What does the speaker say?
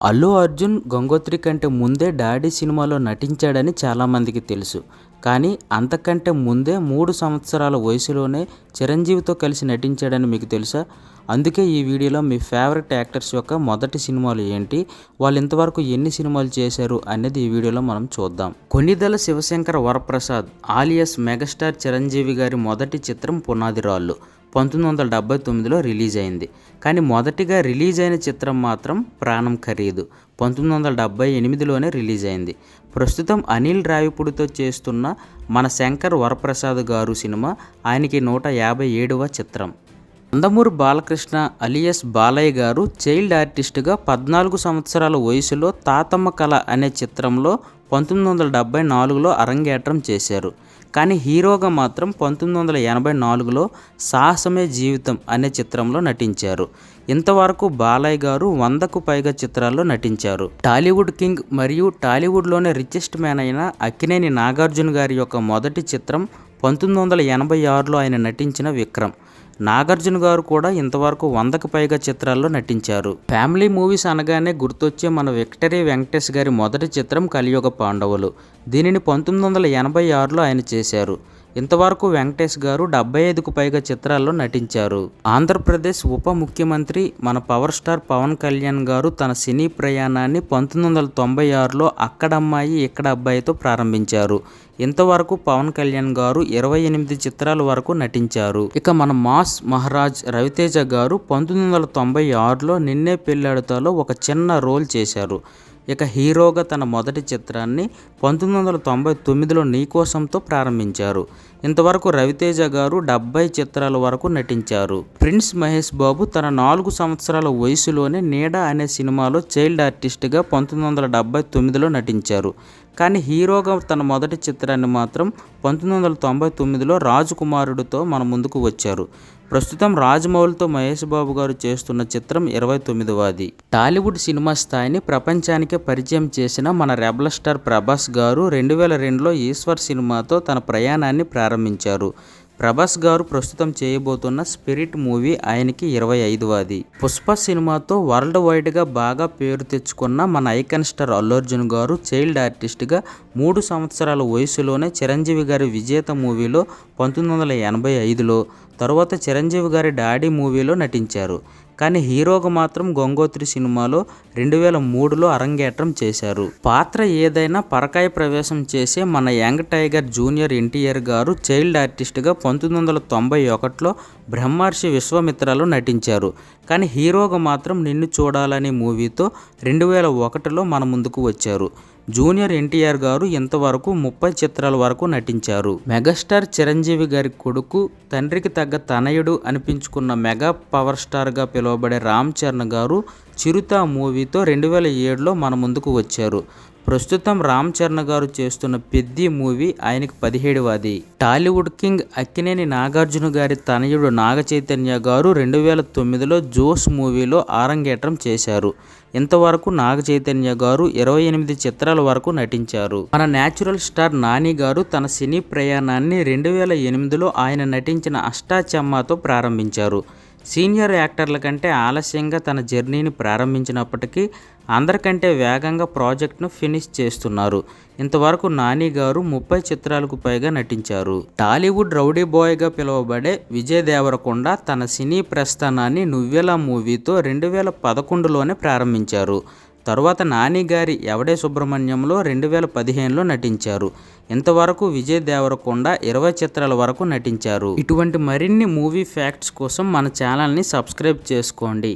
అల్లు అర్జున్ గంగోత్రి కంటే ముందే డాడీ సినిమాలో నటించాడని చాలామందికి తెలుసు. కానీ అంతకంటే ముందే 3 సంవత్సరాల వయసులోనే చిరంజీవితో కలిసి నటించాడని మీకు తెలుసా? అందుకే ఈ వీడియోలో మీ ఫేవరెట్ యాక్టర్స్ యొక్క మొదటి సినిమాలు ఏంటి, వాళ్ళు ఇంతవరకు ఎన్ని సినిమాలు చేశారు అనేది ఈ వీడియోలో మనం చూద్దాం. కొణిదెల శివశంకర వరప్రసాద్ ఆలియస్ మెగాస్టార్ చిరంజీవి గారి మొదటి చిత్రం పునాది రాళ్ళు 1979లో రిలీజ్ అయింది. కానీ మొదటిగా రిలీజ్ అయిన చిత్రం మాత్రం ప్రాణం ఖరీదు 1978లోనే రిలీజ్ అయింది. ప్రస్తుతం అనిల్ రావిపూడితో చేస్తున్న మన శంకర్ వరప్రసాద్ గారు సినిమా ఆయనకి 157వ చిత్రం. నందమూరి బాలకృష్ణ అలియస్ బాలయ్య గారు చైల్డ్ ఆర్టిస్ట్గా 14 సంవత్సరాల వయసులో తాతమ్మ కళ అనే చిత్రంలో 1974లో అరంగేట్రం చేశారు. కానీ హీరోగా మాత్రం 1984లో సాహసమే జీవితం అనే చిత్రంలో నటించారు. ఇంతవరకు బాలయ్య గారు 100కు పైగా చిత్రాల్లో నటించారు. టాలీవుడ్ కింగ్ మరియు టాలీవుడ్లోనే రిచెస్ట్ మ్యాన్ అయిన అక్కినేని నాగార్జున గారి యొక్క మొదటి చిత్రం 1986లో ఆయన నటించిన విక్రమ్. నాగార్జున గారు కూడా ఇంతవరకు 100కు పైగా చిత్రాల్లో నటించారు. ఫ్యామిలీ మూవీస్ అనగానే గుర్తొచ్చే మన విక్టరీ వెంకటేష్ గారి మొదటి చిత్రం కలియుగ పాండవులు. దీనిని 1986లో ఆయన చేశారు. ఇంతవరకు వెంకటేష్ గారు 75కు పైగా చిత్రాల్లో నటించారు. ఆంధ్రప్రదేశ్ ఉప ముఖ్యమంత్రి మన పవర్ స్టార్ పవన్ కళ్యాణ్ గారు తన సినీ ప్రయాణాన్ని 1996లో అక్కడమ్మాయి ఇక్కడ అబ్బాయితో ప్రారంభించారు. ఇంతవరకు పవన్ కళ్యాణ్ గారు 28 చిత్రాల వరకు నటించారు. ఇక మన మాస్ మహారాజ్ రవితేజ గారు 1996లో నిన్నే పెళ్ళాడుతాలో ఒక చిన్న రోల్ చేశారు. ఇక హీరోగా తన మొదటి చిత్రాన్ని 1999లో నీకోసంతో ప్రారంభించారు. ఇంతవరకు రవితేజ గారు 70 చిత్రాల వరకు నటించారు. ప్రిన్స్ మహేష్ బాబు తన 4 సంవత్సరాల వయసులోనే నీడ అనే సినిమాలో చైల్డ్ ఆర్టిస్ట్గా 1979లో నటించారు. కానీ హీరోగా తన మొదటి చిత్రాన్ని మాత్రం 1999లో రాజకుమారుడితో మన ముందుకు వచ్చారు. ప్రస్తుతం రాజమౌళితో మహేష్ బాబు గారు చేస్తున్న చిత్రం 29వది. టాలీవుడ్ సినిమా స్థాయిని ప్రపంచానికే పరిచయం చేసిన మన రెబల్ స్టార్ ప్రభాస్ గారు 2002లో ఈశ్వర్ సినిమాతో తన ప్రయాణాన్ని ప్రారంభించారు. ప్రభాస్ గారు ప్రస్తుతం చేయబోతున్న స్పిరిట్ మూవీ ఆయనకి 25వది. పుష్ప సినిమాతో వరల్డ్ వైడ్గా బాగా పేరు తెచ్చుకున్న మన ఐకాన్ స్టార్ అల్లు అర్జున్ గారు చైల్డ్ ఆర్టిస్ట్గా 3 సంవత్సరాల వయసులోనే చిరంజీవి గారి విజేత మూవీలో 1985లో, తరువాత చిరంజీవి గారి డాడీ మూవీలో నటించారు. కానీ హీరోగా మాత్రం గంగోత్రి సినిమాలో 2003లో అరంగేట్రం చేశారు. పాత్ర ఏదైనా పరకాయ ప్రవేశం చేసే మన యంగ్ టైగర్ జూనియర్ ఎన్టీఆర్ గారు చైల్డ్ ఆర్టిస్ట్గా 1991లో బ్రహ్మర్షి విశ్వామిత్రలో నటించారు. కానీ హీరోగా మాత్రం నిన్ను చూడాలనే మూవీతో 2001లో మన ముందుకు వచ్చారు. జూనియర్ ఎన్టీఆర్ గారు ఇంతవరకు 30 చిత్రాల వరకు నటించారు. మెగాస్టార్ చిరంజీవి గారి కొడుకు, తండ్రికి తగ్గ తనయుడు అనిపించుకున్న మెగా పవర్ స్టార్గా పిలువబడే రామ్ చరణ్ గారు చిరుత మూవీతో 2007లో మన ముందుకు వచ్చారు. ప్రస్తుతం రామ్ చరణ్ గారు చేస్తున్న పెద్ది మూవీ ఆయనకి 17వది. టాలీవుడ్ కింగ్ అక్కినేని నాగార్జున గారి తనయుడు నాగ చైతన్య గారు 2009లో జోస్ మూవీలో అరంగేట్రం చేశారు. ఇంతవరకు నాగ చైతన్య గారు 28 చిత్రాల వరకు నటించారు. మన న్యాచురల్ స్టార్ నాని గారు తన సినీ ప్రయాణాన్ని 2008లో ఆయన నటించిన అష్టాచెమ్మాతో ప్రారంభించారు. సీనియర్ యాక్టర్ల కంటే ఆలస్యంగా తన జర్నీని ప్రారంభించినప్పటికీ అందరికంటే వేగంగా ప్రాజెక్ట్ను ఫినిష్ చేస్తున్నారు. ఇంతవరకు నాని గారు 30 చిత్రాలకు పైగా నటించారు. టాలీవుడ్ రౌడీ బాయ్గా పిలువబడే విజయ్ దేవరకొండ తన సినీ ప్రస్థానాన్ని నువ్వెలా మూవీతో 2011లోనే ప్రారంభించారు. తరువాత నాని గారి ఎవడే సుబ్రహ్మణ్యంలో 2015లో నటించారు. ఇంతవరకు విజయ్ దేవరకొండ 20 చిత్రాల వరకు నటించారు. ఇటువంటి మరిన్ని మూవీ ఫ్యాక్ట్స్ కోసం మన ఛానల్ని సబ్స్క్రైబ్ చేసుకోండి.